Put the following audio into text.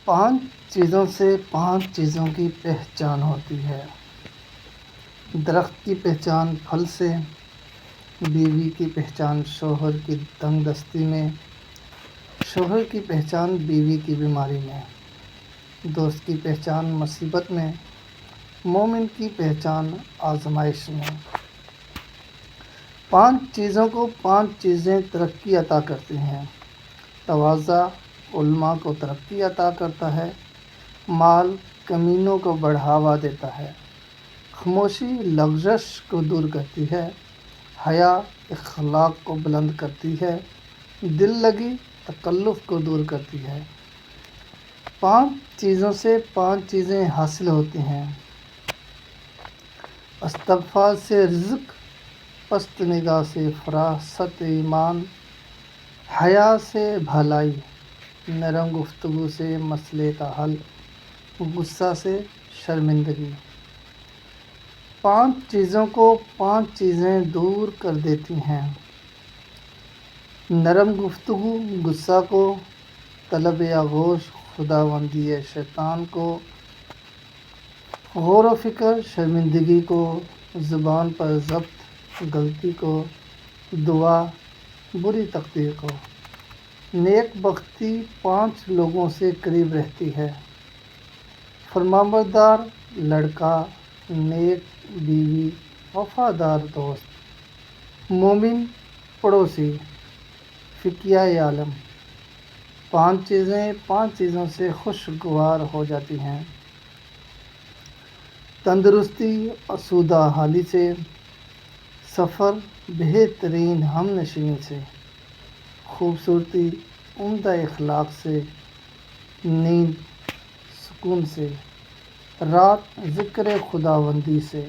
5 چیزوں سے 5 چیزوں کی پہچان ہوتی ہے۔ درخت کی پہچان پھل سے، بیوی کی پہچان شوہر کی تنگ دستی میں، شوہر کی پہچان بیوی کی بیماری میں، دوست کی پہچان مصیبت میں، مومن کی پہچان آزمائش میں۔ 5 چیزوں کو 5 چیزیں ترقی عطا کرتی ہیں۔ تواضع علماء کو ترقی عطا کرتا ہے، مال کمینوں کو بڑھاوا دیتا ہے، خاموشی لغزش کو دور کرتی ہے، حیا اخلاق کو بلند کرتی ہے، دل لگی تکلف کو دور کرتی ہے۔ 5 چیزوں سے 5 چیزیں حاصل ہوتی ہیں۔ استغفار سے رزق، پست نگاہ سے فراست ایمان، حیا سے بھلائی، نرم گفتگو سے مسئلے کا حل، غصہ سے شرمندگی۔ 5 چیزوں کو 5 چیزیں دور کر دیتی ہیں۔ نرم گفتگو غصہ کو، طلب آغوش خداوندی شیطان کو، غور و فکر شرمندگی کو، زبان پر ضبط غلطی کو، دعا بری تقدیر کو۔ نیک بختی 5 لوگوں سے قریب رہتی ہے۔ فرمانبردار لڑکا، نیک بیوی، وفادار دوست، مومن پڑوسی، فقیہ عالم۔ 5 چیزیں 5 چیزوں سے خوشگوار ہو جاتی ہیں۔ تندرستی آسودہ حالی سے، سفر بہترین ہم نشینی سے، خوبصورتی عمدہ اخلاق سے، نیند سکون سے، رات ذکر خداوندی سے۔